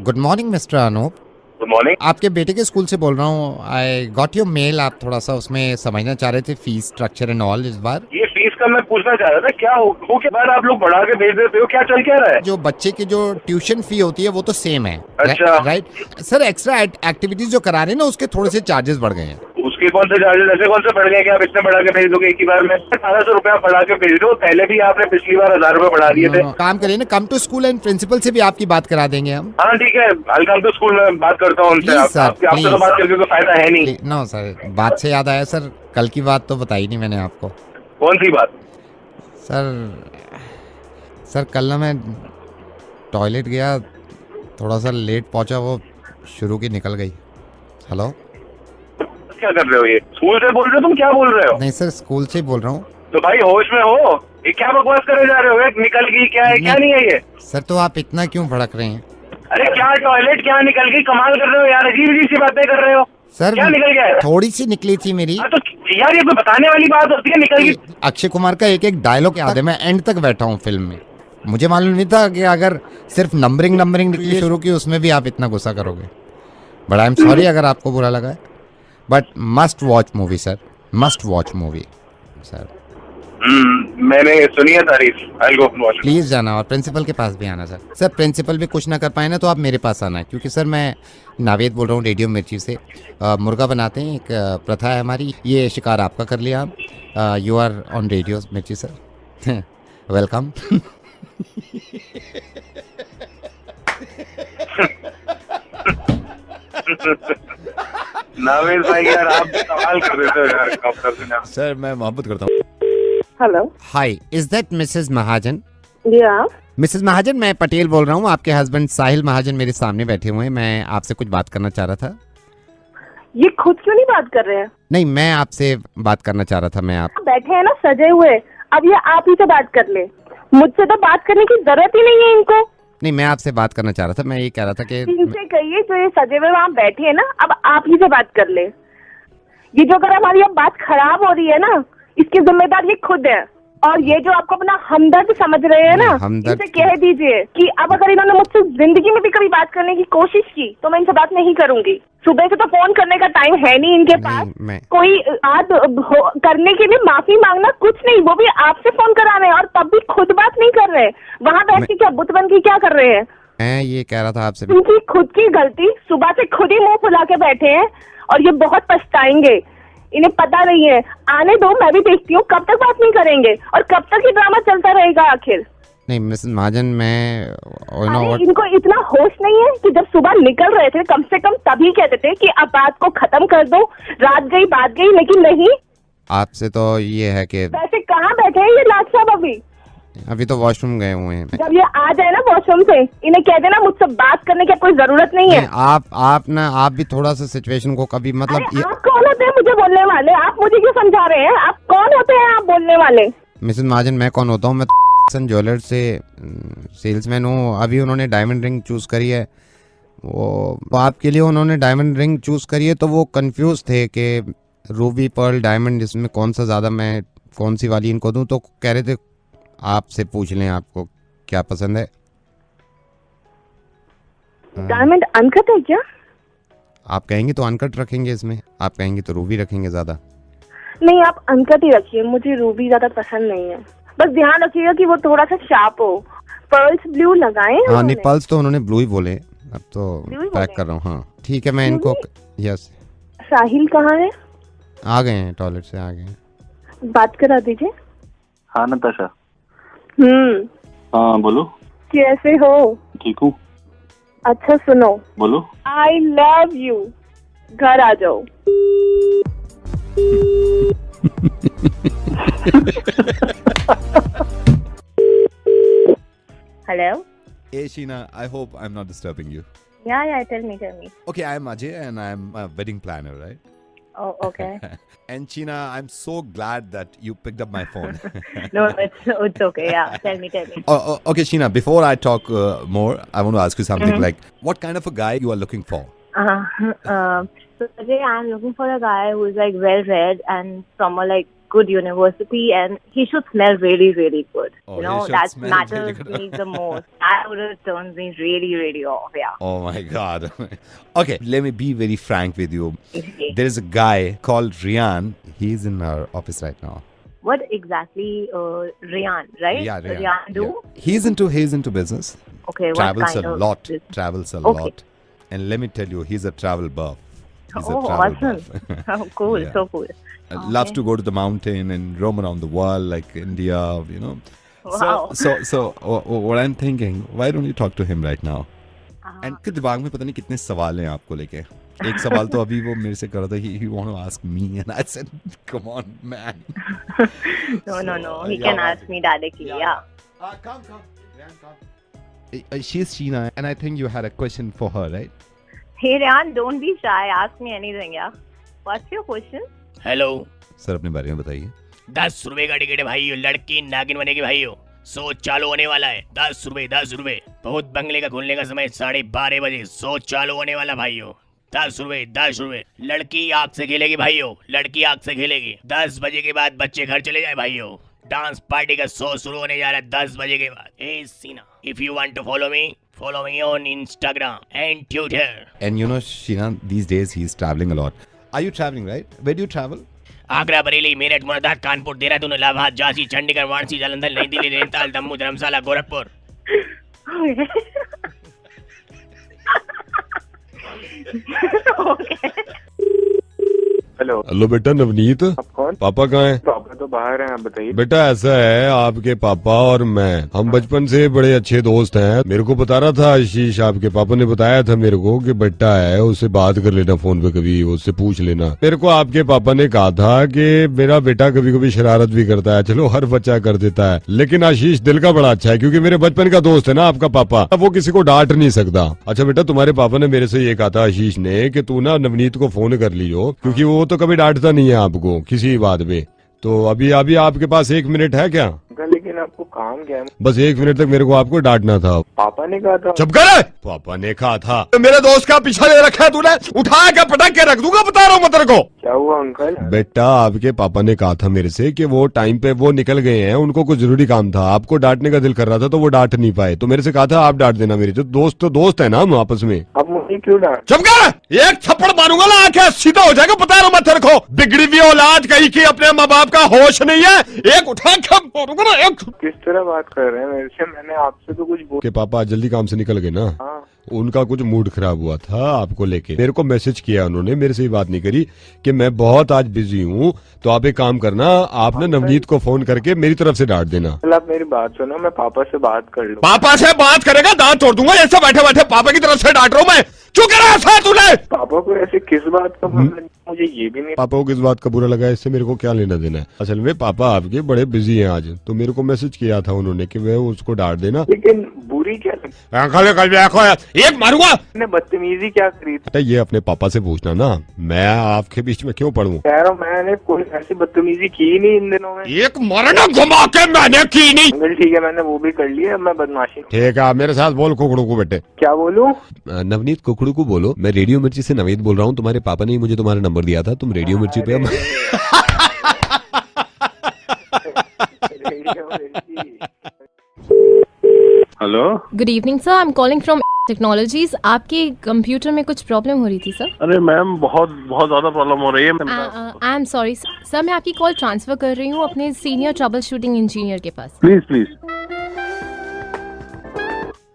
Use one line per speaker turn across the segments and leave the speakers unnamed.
Good morning mister Anoop.
Good morning.
आपके बेटे के स्कूल से बोल रहा हूँ। I got your mail. आप थोड़ा सा उसमें समझना चाह रहे थे फीस स्ट्रक्चर एंड ऑल इस बार।
ये फीस का मैं पूछना चाह रहा था, क्या हो के बाद आप लोग बढ़ा के भेज देते हो, क्या चल क्या रहा है?
जो बच्चे की जो ट्यूशन फी होती है वो तो सेम है।
अच्छा।
राइट सर, एक्स्ट्रा एक्टिविटीज जो करा रहे हैं ना उसके थोड़े से चार्जेस बढ़ गए हैं।
उसके कौन से चार्जेस ऐसे कौन से बढ़ गए कि आप इतने बढ़ा के भेज दोगे एक ही बार में? 1800 रुपया बढ़ा के भेज दो। पहले भी आपने पिछली बार 1000 रुपए बढ़ा दिए थे।
काम करिए ना, come to school and principal से भी आपकी बात करा देंगे हम।
हाँ ठीक है, अलकम तो स्कूल में बात करता हूँ उनसे।
Please, sir,
आपसे तो
please.
बात करके कोई फायदा है नहीं।
नो सर, बात से याद आया सर, कल की बात तो बताई नहीं मैंने आपको।
कौन सी बात?
सर कल ना मैं टॉयलेट गया, थोड़ा सा लेट पहुंचा, वो शुरू की निकल गई। हेलो,
क्या कर रहे हो? ये स्कूल से बोल रहे हो? तुम क्या बोल रहे हो?
नहीं सर, स्कूल से ही बोल रहा हूँ।
तो भाई होश में हो? ये क्या बकवास करे जा रहे हो? एक निकल गई क्या है, क्या नहीं है ये?
सर तो आप इतना क्यों भड़क रहे हैं?
अरे क्या टॉयलेट, क्या निकल गई? कमाल कर रहे हो यार, अजीब अजीब सी बातें कर रहे हो।
सर
क्या निकल गया है?
थोड़ी सी निकली थी मेरी।
हाँ तो यार ये कोई बताने वाली बात होती है? निकल गई।
अक्षय कुमार का एक एक डायलॉग याद है, मैं एंड तक बैठा हूँ फिल्म में। मुझे मालूम नहीं था कि अगर सिर्फ नंबरिंग निकली शुरू की उसमें भी आप इतना गुस्सा करोगे। बट आई एम सॉरी अगर आपको बुरा लगा है, but must watch movie sir, must watch movie sir.
मैंने सुनी है तारीफ। I'll go and watch it.
Please जाना और प्रिंसिपल के पास भी आना सर। सर प्रिंसिपल भी कुछ ना कर पाए ना तो आप मेरे पास आना है, क्योंकि सर मैं नावेद बोल रहा हूँ रेडियो मिर्ची से। मुर्गा बनाते हैं, एक प्रथा है हमारी, ये शिकार आपका कर लिया आप। यू आर ऑन रेडियो मिर्ची सर। वेलकम।
नावेद भाई यार, आप कमाल कर देते हो यार। डॉक्टर से ना
सर मैं मोहब्बत करता हूँ।
Hello,
hi, is that Mrs Mahajan?
या
मिसेस महाजन, मैं पटेल बोल रहा हूँ। आपके हस्बैंड साहिल महाजन मेरे सामने बैठे हुए हैं। मैं आपसे कुछ बात करना चाह रहा था।
ये खुद क्यों नहीं बात कर रहे हैं?
नहीं, मैं आपसे बात करना चाह रहा था। मैं आप
बैठे हैं ना सजे हुए, अब ये आप ही से बात कर ले। मुझसे तो बात करने की जरूरत ही नहीं है इनको।
नहीं, मैं आपसे बात करना चाह रहा था। मैं ये कह रहा था कि
इनसे कहिए जो ये सजे हुए वहाँ बैठे हैं ना, अब आप ही से बात कर ले। ये जो अगर हमारी अब बात खराब हो रही है ना, इसकी जिम्मेदार ये खुद है। और ये जो आपको अपना हमदर्द समझ रहे हैं ना,
हमदर्द
इनसे कह दीजिए कि अब अगर इन्होंने मुझसे जिंदगी में भी कभी बात करने की कोशिश की तो मैं इनसे बात नहीं करूंगी। सुबह से तो फोन करने का टाइम है नहीं इनके पास।
मैं
कोई बात करने के लिए माफी मांगना कुछ नहीं, वो भी आपसे फोन करा रहे हैं और तब भी खुद बात नहीं कर रहे। वहाँ बैठ के क्या बुत बन के क्या कर रहे हैं?
मैं ये कह रहा था आपसे।
उनकी खुद की गलती, सुबह से खुद ही मुंह फुला के बैठे हैं और ये बहुत पछताएंगे। इन्हें पता नहीं है। आने दो, मैं भी देखती हूँ कब तक बात नहीं करेंगे और कब तक ये ड्रामा चलता रहेगा आखिर।
नहीं मिसेस महाजन, मैं
अरे इनको इतना होश नहीं है कि जब सुबह निकल रहे थे कम से कम तभी कहते थे कि अब बात को खत्म कर दो, रात गई बात गई, लेकिन नहीं।
आपसे तो ये है कि
वैसे कहाँ बैठे हैं ये लाट साहब?
अभी तो वॉशरूम गए हुए हैं।
जब ये आ जाए ना वॉशरूम से, इन्हें कह देना मुझसे बात करने की कोई जरूरत नहीं है।
आप भी थोड़ा सा सिचुएशन को कभी मतलब
अरे आप कौन होते हैं मुझे बोलने वाले? आप मुझे क्यों समझा रहे हैं? आप कौन होते हैं आप बोलने वाले?
मिसेस महाजन, मैं कौन होता हूँ? मैं ज्वेलर्स से सेल्समैन हूँ। अभी उन्होंने डायमंड रिंग चूज करी है। वो आपके लिए उन्होंने डायमंड रिंग चूज करी है, तो वो कंफ्यूज थे कि रूबी पर्ल डायमंड इसमें कौन सा ज्यादा, मैं कौन सी वाली इनको दूं। तो कह रहे थे आपसे पूछ लें आपको क्या पसंद है।
डायमंड अनकट है क्या?
आप कहेंगे तो अनकट रखेंगे इसमें, आप कहेंगे तो रूबी रखेंगे ज्यादा।
नहीं, आप अनकट ही रखिए, मुझे रूबी ज्यादा पसंद नहीं है। बस ध्यान रखिएगा कि वो थोड़ा सा शार्प हो। पर्ल्स ब्लू लगाए।
हाँ नहीं, पर्ल्स तो उन्होंने ब्लू ही बोले। अब तो
Blue ही
पैक
बोले?
कर रहा हूँ। हाँ ठीक है, मैं इनको यस।
साहिल कहाँ है?
आ गए हैं, टॉयलेट से आ गए हैं।
बात करा दीजिए।
हाँ नताशा।
हाँ
बोलो।
कैसे हो?
ठीक हूँ।
अच्छा सुनो,
बोलो।
I love you. घर आ जाओ।
Hello?
Hey Sheena, I hope I'm not disturbing you.
Yeah, tell me.
Okay, I'm Ajay and I'm a wedding planner, right?
Oh, okay.
And Sheena, I'm so glad that you picked up my phone.
No, it's okay. Yeah, tell me.
Okay, Sheena, before I talk more, I want to ask you something like, what kind of a guy you are looking for?
So Ajay, I'm looking for a guy who is like well read and from a like good university, and he should smell really, really good.
Oh,
You
he
know,
should
that
smell really
matters
good.
me the most. That would have turned me really, really off. Yeah.
Oh my God. Okay, let me be very frank with you.
Okay.
There is a guy called Rian.
He's in our office right now.
What exactly, Rian, right?
Yeah, Rian.
Rian do?
Yeah. He's into business.
Okay, what
Travels
kind
a
of
lot.
business?
Travels a
Okay.
lot. And let me tell you, he's a travel buff. He's a
Oh,
travel
awesome.
buff.
Oh, cool.
Yeah.
So cool.
Loves to go to the mountain and roam around the world like India, you know.
Wow.
So what I'm thinking, why don't you talk to him right now? And के दिमाग में पता नहीं कितने सवाल हैं आपको लेके. एक सवाल तो अभी वो मेरे से कर रहा था, he want to ask me and I said come on man.
No. He can ask me directly. Yeah.
Come. Rian, come. She's Sheena and I think you had a question for her, right?
Hey, Rian, don't be shy. Ask me anything. Yeah. What's your question?
Hello.
Sir अपने बारे में बताइए.
10 रुपए का ticket है भाई, लड़की नागिन बनेगी भाई. शो चालू होने वाला है. 10 रुपए. बहुत बंगले का खुलने का समय 12:30 बजे. शो चालू होने वाला भाइयों. 10 रुपए. लड़की आग से खेलेगी भाइयों. लड़की आग से खेलेगी. 10 बजे के बाद बच्चे घर चले जाए भाइयों. डांस पार्टी का शो शुरू होने जा रहा है 10 बजे के बाद. ए सीना, if you want to follow me on Instagram and Twitter.
And you know Sheena, these days he's traveling a lot. Are you traveling, right? Where do you travel?
Agra, Bareilly, Meerut, Moradabad, Kanpur, Dehradun, Allahabad, Jhansi, Chandigarh, Varanasi, Jalandhar, नई दिल्ली, नैनीताल, जम्मू, धर्मशाला, गोरखपुर.
Okay.
हेलो.
हेलो बेटा नवनीत,
आप कौन?
पापा कहाँ हैं?
पापा तो बाहर हैं, आप बताइए.
बेटा ऐसा है, आपके पापा और मैं हम बचपन से बड़े अच्छे दोस्त हैं. मेरे को बता रहा था आशीष, आपके पापा ने बताया था मेरे को कि बेटा है, उससे बात कर लेना फोन पे, कभी उससे पूछ लेना. मेरे को आपके पापा ने कहा था कि मेरा बेटा कभी कभी शरारत भी करता है. चलो हर बच्चा कर देता है, लेकिन आशीष दिल का बड़ा अच्छा है, क्योंकि मेरे बचपन का दोस्त है ना आपका पापा, वो किसी को डांट नहीं सकता. अच्छा बेटा, तुम्हारे पापा ने मेरे से ये कहा था आशीष ने कि तू ना नवनीत को फोन कर लियो, क्योंकि वो तो कभी डांटता नहीं है आपको किसी बात में. तो अभी आपके पास 1 मिनट है क्या?
लेकिन आपको काम क्या है?
बस 1 मिनट तक मेरे को आपको डांटना था.
पापा ने कहा था.
चुप कर. पापा ने कहा था. मेरे दोस्त का पीछा ले रखा है तूने, उठा के पटक के रख दूंगा, बता रहा हूँ मैं तेरे को.
क्या हुआ अंकल?
बेटा आपके पापा ने कहा था मेरे से कि वो टाइम पे वो निकल गए हैं, उनको कुछ जरूरी काम था. आपको डांटने का दिल कर रहा था तो वो डांट नहीं पाए, तो मेरे से कहा था आप डांट देना. मेरी तो दोस्त है ना हम आपस में.
अब मुझे क्यों डांट?
चुप कर. एक थप्पड़ मारूंगा ना, आंखें सीधा हो जाएगा, बता रहा हूँ मैं तेरे को. बिगड़ी हुई औलाद कहीं की, अपने माँ बाप का होश नहीं है. एक उठा के मारूंगा ना. एक
किस तरह बात कर रहे हैं मेरे से? मैंने आपसे तो कुछ बोल.
के पापा जल्दी काम से निकल गए ना.
हाँ.
उनका कुछ मूड खराब हुआ था आपको लेके. मेरे को मैसेज किया उन्होंने, मेरे से ही बात नहीं करी कि मैं बहुत आज बिजी हूँ, तो आप एक काम करना, आप ना नवनीत को फोन करके मेरी तरफ से डांट देना.
आप मेरी बात सुनो, मैं पापा से बात कर लूँ.
पापा से बात करेगा दांत तोड़ दूंगा. ऐसे बैठे बैठे पापा की तरफ से डांट रहा हूँ मैं. क्यों कर रहा है तूने?
पापा को ऐसे किस बात का मुझे ये भी नहीं.
पापा को किस बात का बुरा लगा, इससे मेरे को क्या लेना देना है. असल में पापा आपके बड़े बिजी हैं आज, तो मेरे को मैसेज किया था उन्होंने कि मैं उसको डांट देना.
लेकिन बुरी क्या लगी?
एक मारूंगा.
मैंने बदतमीजी क्या करी थी?
बेटा ये अपने पापा से पूछना ना, मैं आपके बीच में क्यों पढ़ूं.
कह रहा हूँ मैंने कोई ऐसी बदतमीजी की नहीं इन दिनों में.
एक मरना घुमा के मैंने की नहीं.
अंकल ठीक है, मैंने वो भी कर लिया. अब मैं बदमाशी.
ठीक है, मेरे साथ बोल कुकड़ू को. बेटे
क्या बोलूं?
नवनीत कुकड़ू को बोलो. मैं रेडियो मिर्ची से नवनीत बोल रहा हूँ. तुम्हारे पापा ने मुझे तुम्हारा नंबर दिया था, तुम रेडियो मिर्ची पे.
Hello.
Good evening sir, I am calling from technologies. आपके कंप्यूटर में कुछ प्रॉब्लम हो रही थी सर.
अरे मैम, बहुत ज्यादा प्रॉब्लम हो रही है.
आई एम सॉरी सर, मैं आपकी कॉल ट्रांसफर कर रही हूँ अपने सीनियर ट्रबल शूटिंग इंजीनियर के पास.
Please.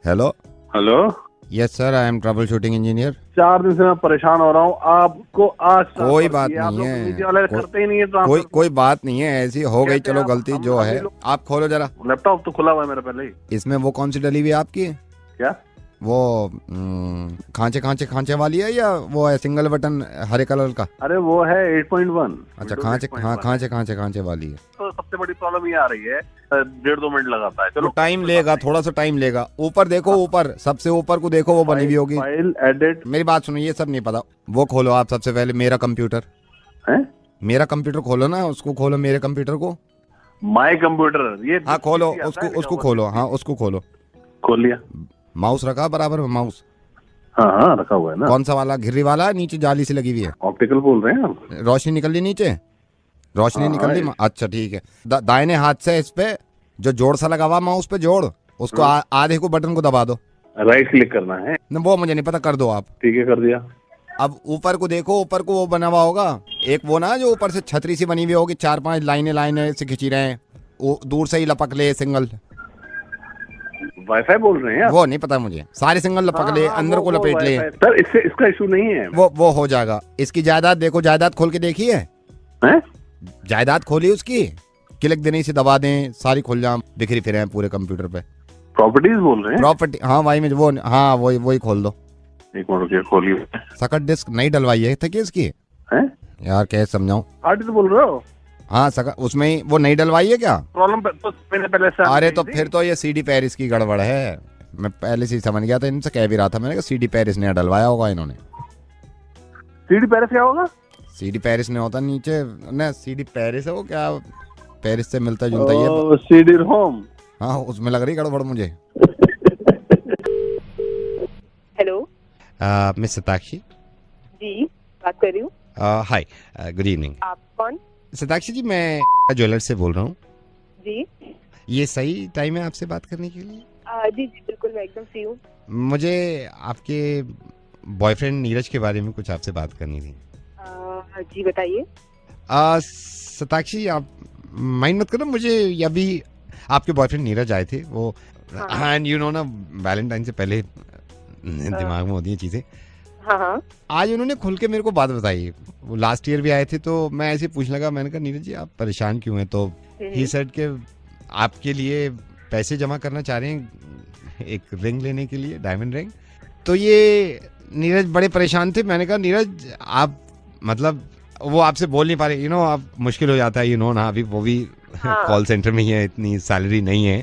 Hello.
Hello.
Yes sir, I am troubleshooting engineer.
4 दिन से मैं परेशान हो रहा हूँ. आपको आज
कोई बात नहीं है,
करते ही नहीं है.
कोई बात नहीं है, ऐसी हो गई. चलो गलती जो है. आप खोलो जरा.
लैपटॉप तो खुला हुआ है मेरा पहले ही.
इसमें वो कौन सी डली हुई है आपकी?
क्या
वो खांचे वाली है या वो है सिंगल बटन हरे कलर का?
अरे वो है 8.1.
अच्छा, खांचे वाली है.
तो सबसे बड़ी प्रॉब्लम ये आ रही है, 1.5-2 मिनट लगाता है.
चलो टाइम लेगा, थोड़ा सा टाइम लेगा. ऊपर देखो, ऊपर सबसे ऊपर को देखो, वो बनी हुई होगी.
File edit.
मेरी बात सुनो, ये सब नहीं पता. वो खोलो आप सबसे पहले मेरा कंप्यूटर. मेरा कंप्यूटर खोलो ना, उसको खोलो, मेरे कंप्यूटर को.
माय कंप्यूटर ये.
हाँ खोलो, उसको खोलो. हाँ उसको खोलो.
खोल लिया.
माउस रखा बराबर में? माउस
हाँ रखा हुआ है ना.
कौन सा वाला? घिर्री वाला, नीचे जाली सी लगी हुई है?
ऑप्टिकल बोल रहे हैं आप?
रोशनी निकल रही नीचे? रोशनी निकल रही? अच्छा ठीक है। दाहिने हाथ से इस पे जो जोड़ सा लगा हुआ माउस पे जोड़, उसको आधे को बटन को दबा दो।
राइट क्लिक करना है?
वो मुझे नहीं पता, कर दो आप।
ठीक है, कर दिया।
अब ऊपर को देखो, ऊपर को वो बना हुआ होगा एक, वो ना जो ऊपर से छतरी सी बनी हुई होगी, 4-5 लाइनें से खींची रहे हैं, वो दूर से ही लपक ले सिंगल।
वाईफाई बोल रहे हैं?
वो नहीं पता मुझे, सारे सिंगल लपक ले, अंदर को लपेट ले।
सर इससे इसका इशू नहीं है।
वो हो जाएगा। इसकी जायदाद देखो, जायदाद खोल के देखी है? जायदाद खोली उसकी, क्लिक देने से दबा दें, सारी खुल जाए, बिखरी फिरे हैं पूरे कंप्यूटर पे।
प्रॉपर्टीज बोल रहे हैं?
प्रॉपर्टी, हाँ भाई मुझे वो, हाँ वही खोल दो।
एक मिनट रुकिए, खोलिए।
सकट डिस्क नहीं डलवाई है थकी इसकी? यार कैसे समझाऊं?
हार्ड डिस्क बोल रहे हो?
हाँ सकट, उसमें ही वो नहीं डलवाई है क्या?
प्रॉब्लम तो मैंने पहले से।
अरे तो फिर तो ये सीडी पेरिस की गड़बड़ है। मैं पहले से ही समझ गया था, इनसे कह भी रहा था मैंने, सीडी पेरिस ने डलवाया होगा इन्होंने।
सीडी पेरिस क्या होगा?
सीडी पेरिस ने होता नीचे ना, सीडी पेरिस है वो, क्या पेरिस से मिलता जुलता ये
सीडी रोम।
हाँ उसमें लग रही गड़बड़ मुझे।
हेलो
मिस सताक्षी
जी, बात कर रही हूँ।
हाय, गुड इवनिंग।
आप कौन?
सताक्षी जी मैं ज्वेलर से बोल रहा हूँ
जी।
ये सही टाइम है आपसे बात करने के लिए?
जी जी बिल्कुल, मैं एकदम फ्री हूँ।
मुझे आपके बॉयफ्रेंड नीरज के बारे में कुछ आपसे बात करनी थी।
जी बताइए।
सताक्षी आप माइंड मत करो, मुझे अभी आपके बॉयफ्रेंड नीरज आए थे, वो एंड यू नो ना, वैलेंटाइन से पहले दिमाग में होती हैं चीजें।
हाँ।
आज उन्होंने खुल के मेरे को बात बताई। वो लास्ट ईयर भी आए थे, तो मैं ऐसे पूछने लगा, मैंने कहा नीरज जी आप परेशान क्यों हैं? तो ही सेड के आपके लिए पैसे जमा करना चाह रहे हैं एक रिंग लेने के लिए, डायमंड रिंग। तो ये नीरज बड़े परेशान थे। मैंने कहा नीरज आप मतलब, वो आपसे बोल नहीं पा रहे, आप मुश्किल हो जाता है ना, अभी वो भी कॉल सेंटर में ही है, इतनी सैलरी नहीं है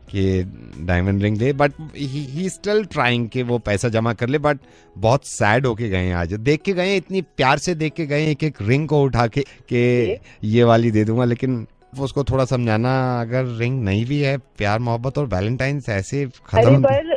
कि डायमंड रिंग ले, बट ही स्टिल ट्राइंग कि वो पैसा जमा कर ले। बट बहुत सैड होके गए हैं, आज देख के गए, इतनी प्यार से देख के गए एक एक रिंग को उठा के कि ये वाली दे दूंगा। लेकिन उसको थोड़ा समझाना, अगर रिंग नहीं भी है, प्यार मोहब्बत और वैलेंटाइन ऐसे खत्म।
पर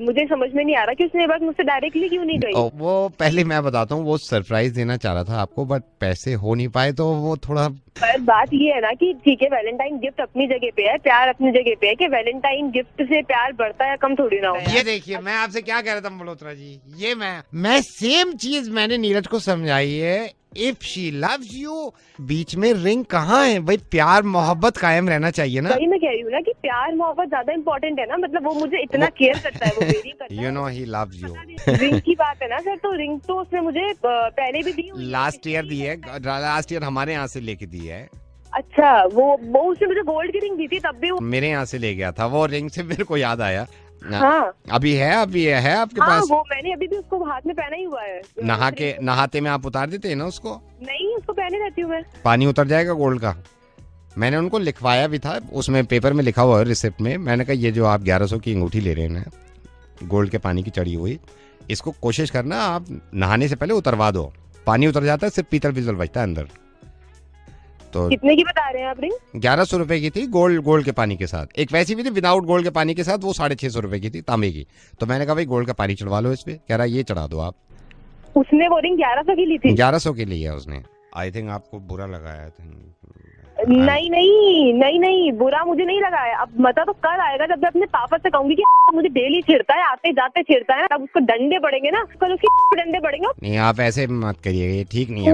मुझे समझ में नहीं आ रहा कि उसने बात मुझसे डायरेक्टली क्यों नहीं कही।
वो पहले मैं बताता हूँ, वो सरप्राइज देना चाह रहा था आपको, बट पैसे हो नहीं पाए, तो वो थोड़ा।
पर बात ये है ना कि ठीक है, वैलेंटाइन गिफ्ट अपनी जगह पे है, प्यार अपनी जगह पे है, कि वैलेंटाइन गिफ्ट से प्यार बढ़ता है कम थोड़ी ना हो।
ये देखिए, मैं आपसे क्या कह रहा था मल्होत्रा जी, ये मैं सेम चीज मैंने नीरज को समझाई है। इफ शी लव्स यू, बीच में रिंग कहाँ है भाई? प्यार मोहब्बत कायम रहना चाहिए ना।
वही मैं कह रही हूँ ना कि प्यार मोहब्बत ज्यादा इम्पोर्टेंट है ना, मतलब वो मुझे इतना केयर करता है, वो मेरी करता है।
You know he loves you.
Ring की बात है ना सर, तो रिंग तो उसने मुझे पहले भी दी हुई है।
लास्ट ईयर दी है, लास्ट ईयर हमारे यहाँ से लेके दी है।
अच्छा, वो उसने मुझे गोल्ड की रिंग दी थी, तब भी वो
मेरे यहाँ से ले गया था। वो रिंग से मेरे को याद आया।
हाँ,
अभी है आपके
हाँ,
पास?
वो मैंने अभी भी उसको हाथ में पहना ही हुआ है।
नहाते में आप उतार देते हैं ना उसको?
नहीं, उसको पहने रहती हूँ मैं।
पानी उतर जाएगा गोल्ड का? मैंने उनको लिखवाया भी था, उसमें पेपर में लिखा हुआ है रिसिप्ट में। मैंने कहा ये जो आप 1100 की अंगूठी ले रहे हैं ना, गोल्ड के पानी की चढ़ी हुई, इसको कोशिश करना आप नहाने से पहले उतरवा दो। पानी उतर जाता है, सिर्फ पीतल बचता है अंदर। तो
कितने की बता रहे हैं आप रिंग?
1100 रुपए की थी, गोल्ड के पानी के साथ। एक वैसी भी थी विदाउट गोल्ड के पानी के साथ, वो 650 रुपए की थी, तांबे की। तो मैंने कहा भाई गोल्ड का पानी चढ़वा लो इस पे। कह रहा ये चढ़ा दो आप।
उसने वो रिंग 1100 की ली थी?
1100 की ली है उसने। आई थिंक आपको बुरा लगा है।
नहीं, बुरा मुझे नहीं लगा है। अब मजा तो कल आएगा जब मैं अपने पापा से कहूंगी कि मुझे डेली छेड़ता है, आते जाते छेड़ता है, तब उसको डंडे पड़ेंगे ना, कल उसके डंडे पड़ेंगे।
नहीं आप ऐसे मत करिए, ये ठीक नहीं है।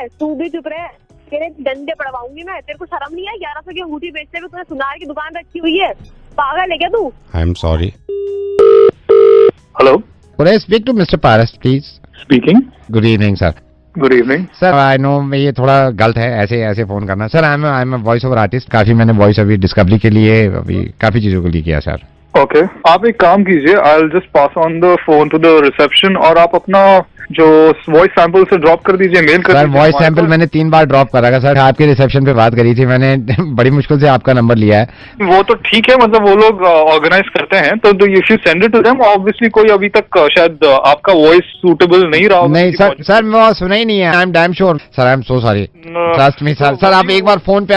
तू भी चुप रहे, तेरे डंडे पड़वाऊंगी मैं। तेरे को शर्म नहीं है? 1100 की अंगूठी बेचते हुए तूने सुनार की दुकान रखी हुई है, पागल है क्या तू?
I am sorry.
Hello,
Could I speak to Mr. Paras, please?
Speaking.
Good evening, sir.
Good evening
sir, I know ये थोड़ा गलत है ऐसे फोन करना। Sir I M voice over artist. काफी मैंने वॉइस अभी डिस्कवरी के लिए अभी काफी चीजों के लिए किया सर।
ओके, आप एक काम कीजिए, I will just pass on the phone to the reception, और आप अपना जो वॉइस सैंपल से ड्रॉप कर दीजिए, मेल कर
सर।
दीजिए।
वॉइस सैंपल मैंने 3 बार ड्रॉप करा था सर। आपके रिसेप्शन पे बात करी थी मैंने, बड़ी मुश्किल से आपका नंबर लिया है।
वो तो ठीक है, मतलब वो लोग ऑर्गेनाइज करते हैं, तो if you send it to them, obviously कोई अभी तक शायद आपका वॉइस सूटेबल नहीं रहा होगा।
नहीं सर, मैं सुना ही नहीं है। I am damn sure sir, I am so sorry, trust me sir. Sir आप एक बार फोन पे